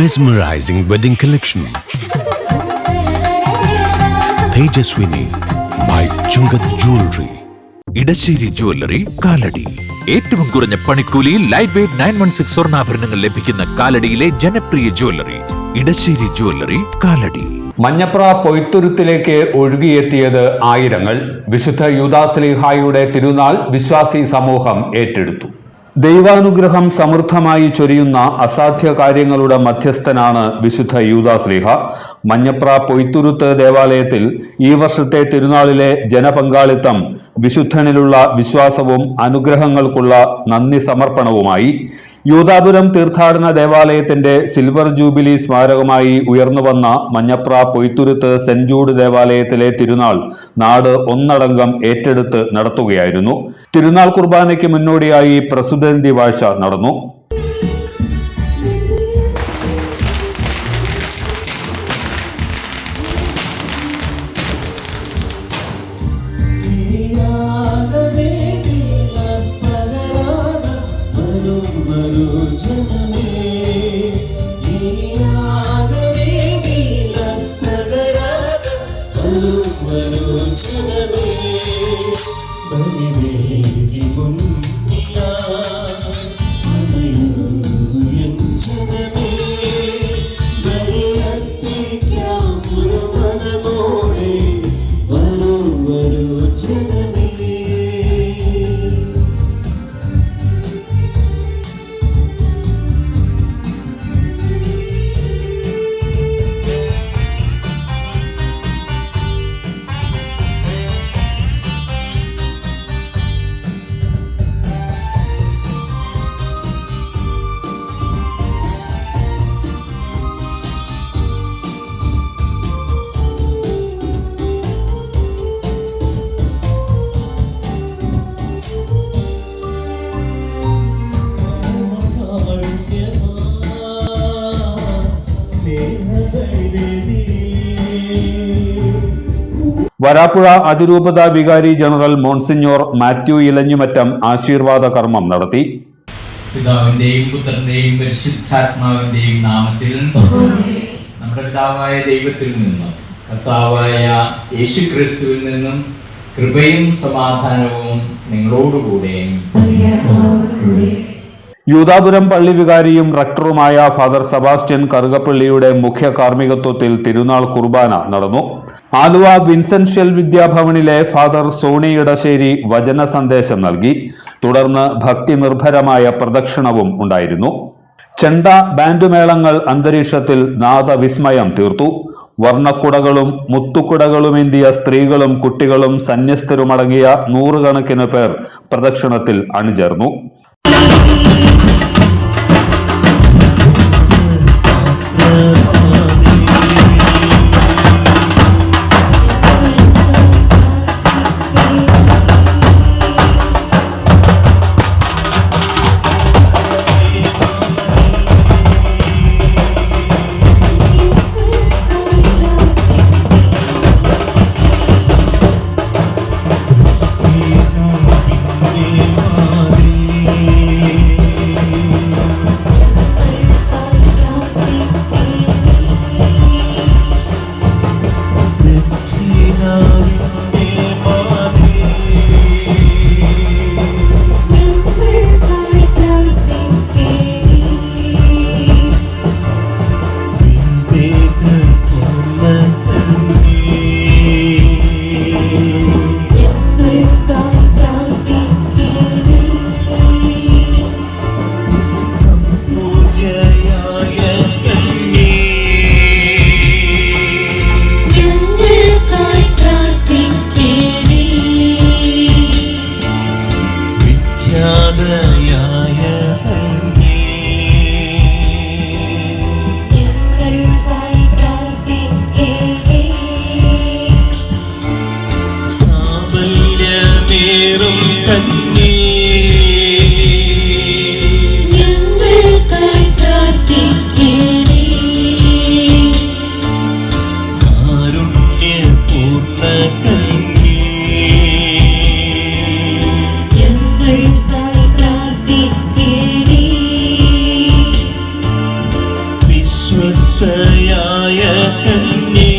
Mesmerizing wedding collection. Tejaswini by Chungat Jewelry. Edassery jewellery Kalady. ഏറ്റവും കുറഞ്ഞ പണിക്കൂലിയിൽ ലൈറ്റ് വെയ്റ്റ് 916 സ്വർണ്ണാഭരണങ്ങൾ ലഭിക്കുന്ന കാലടിയിലെ ജനപ്രിയ ജ്വല്ലറി ഇടശ്ശേരി ജ്വല്ലറി കാലടി. മഞ്ഞപ്ര പൊയ്ത്തുരുത്തിലേക്ക് ഒഴുകിയെത്തിയത് ആയിരങ്ങൾ. വിശുദ്ധ യൂദാസ്ലീഹായുടെ തിരുനാൾ വിശ്വാസി സമൂഹം ഏറ്റെടുത്തു. ദൈവാനുഗ്രഹം സമൃദ്ധമായി ചൊരിയുന്ന അസാധ്യ കാര്യങ്ങളുടെ മധ്യസ്ഥനാണ് വിശുദ്ധ യൂദാസ്ലീഹ. മഞ്ഞപ്ര പൊയ്ത്തുരുത്ത് ദേവാലയത്തിൽ ഈ വർഷത്തെ തിരുനാളിലെ ജനപങ്കാളിത്തം വിശുദ്ധനിലുള്ള വിശ്വാസവും അനുഗ്രഹങ്ങൾക്കുള്ള നന്ദി സമർപ്പണവുമായി. യൂദാപുരം തീർത്ഥാടന ദേവാലയത്തിന്റെ സിൽവർ ജൂബിലി സ്മാരകമായി ഉയർന്നുവന്ന മഞ്ഞപ്ര പൊയ്ത്തുരുത്ത് സെന്റ് ജൂഡ് ദേവാലയത്തിലെ തിരുനാൾ നാട് ഒന്നടങ്കം ഏറ്റെടുത്ത് നടത്തുകയായിരുന്നു. തിരുനാൾ കുർബാനയ്ക്ക് മുന്നോടിയായി പ്രസുതന്തി വാഴ്ച നടന്നു. വരാപ്പുഴ അതിരൂപത വികാരി ജനറൽ മോൺസിഞ്ഞോർ മാത്യു ഇലഞ്ഞുമറ്റം ആശീർവാദ കർമ്മം നടത്തി. പിതാവിന്റെയും പുത്രന്റെയും പരിശുദ്ധാത്മാവിന്റെയും നാമത്തിൽ നമ്മുടെ പിതാവായ ദൈവത്തിൽ നിന്നും കർത്താവായ യേശുക്രിസ്തുവിൽ നിന്നും കൃപയും സമാധാനവും നിങ്ങളോടുകൂടെ. യൂദാപുരം പള്ളി വികാരിയും റക്ടറുമായ ഫാദർ സെബാസ്റ്റ്യൻ കറുകപ്പള്ളിയുടെ മുഖ്യ കാർമ്മികത്വത്തിൽ തിരുനാൾ കുർബാന നടന്നു. ആലുവ വിൻസെൻഷ്യൽ വിദ്യാഭവനിലെ ഫാദർ സോണി ഇടശ്ശേരി വചന സന്ദേശം നൽകി. തുടർന്ന് ഭക്തി നിർഭരമായ പ്രദക്ഷിണവും ഉണ്ടായിരുന്നു. ചെണ്ട ബാൻഡുമേളങ്ങൾ അന്തരീക്ഷത്തിൽ നാദവിസ്മയം തീർത്തു. വർണ്ണക്കുടകളും മുത്തുക്കുടകളുമേന്തിയ സ്ത്രീകളും കുട്ടികളും സന്യസ്തരുമടങ്ങിയ നൂറുകണക്കിന് പേർ പ്രദക്ഷിണത്തിൽ അണിചേർന്നു. വിശ്വസ്തയായ കന്യേ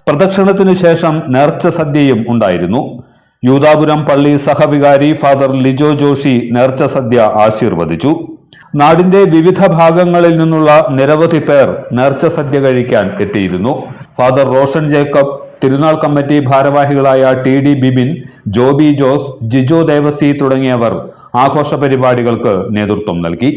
പ്രദക്ഷിണത്തിനു ശേഷം നേർച്ച സദ്യയും ഉണ്ടായിരുന്നു. യൂദാപുരം പള്ളി സഹവികാരി ഫാദർ ലിജോ ജോഷി നേർച്ച സദ്യ ആശീർവദിച്ചു. നാടിന്റെ വിവിധ ഭാഗങ്ങളിൽ നിന്നുള്ള നിരവധി പേർ നേർച്ച സദ്യ കഴിക്കാൻ എത്തിയിരുന്നു. ഫാദർ റോഷൻ ജേക്കബ്, തിരുനാൾ കമ്മിറ്റി ഭാരവാഹികളായ TD ബിബിൻ, ജോബി ജോസ്, ജിജോ ദേവസി തുടങ്ങിയവർ ആഘോഷ പരിപാടികൾക്ക് നേതൃത്വം നൽകി.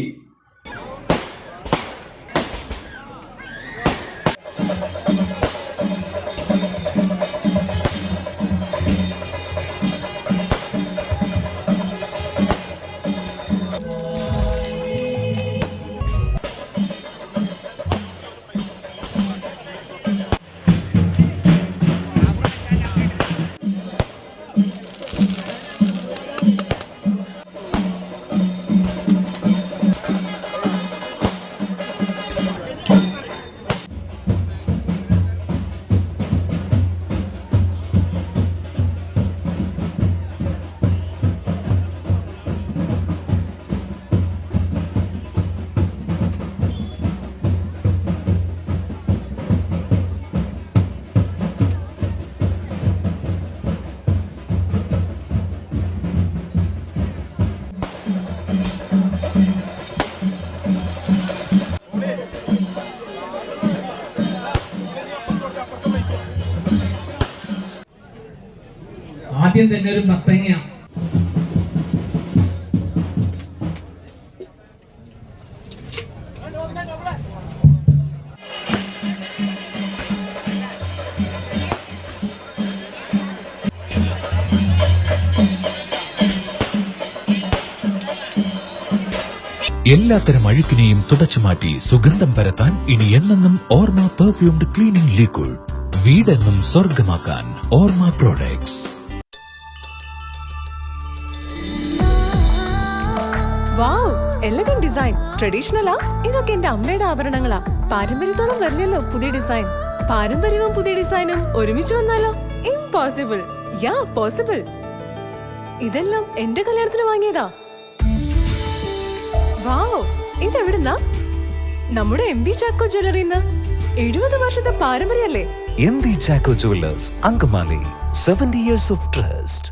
ആദ്യം തന്നെ ഒരു മത്തങ്ങ. എല്ലാത്തരം അഴുക്കിനെയും തുടച്ചു മാറ്റി സുഗന്ധം പരത്താൻ ഇനി എന്നെന്നും ഓർമ്മ പെർഫ്യൂംഡ് ക്ലീനിംഗ് ലിക്വിഡ്. വീടെന്നും സ്വർഗമാക്കാൻ ഓർമ്മ പ്രോഡക്ട്സ്. വാവ്, എലഗന്റ് ഡിസൈൻ. ട്രഡീഷണലാ? ഇതൊക്കെ എന്റെ അമ്മയുടെ ആഭരണങ്ങളാ. പാരമ്പര്യത്തോളം വരില്ലല്ലോ പുതിയ ഡിസൈൻ. പാരമ്പര്യവും പുതിയ ഡിസൈനും ഒരുമിച്ച് വന്നാലോ? ഇംപോസിബിൾ. യാ, പോസിബിൾ. ഇതെല്ലാം എന്റെ കല്യാണത്തിന് വാങ്ങിയതാ. വാവ്, ഇതെവിടുന്നാ? നമ്മുടെ MV ചാക്കോ ജ്വല്ലറിന്ന്. 70 വർഷത്തെ പാരമ്പര്യല്ലേ? MV Chacko Jewelers, Angamali, 70 years of trust.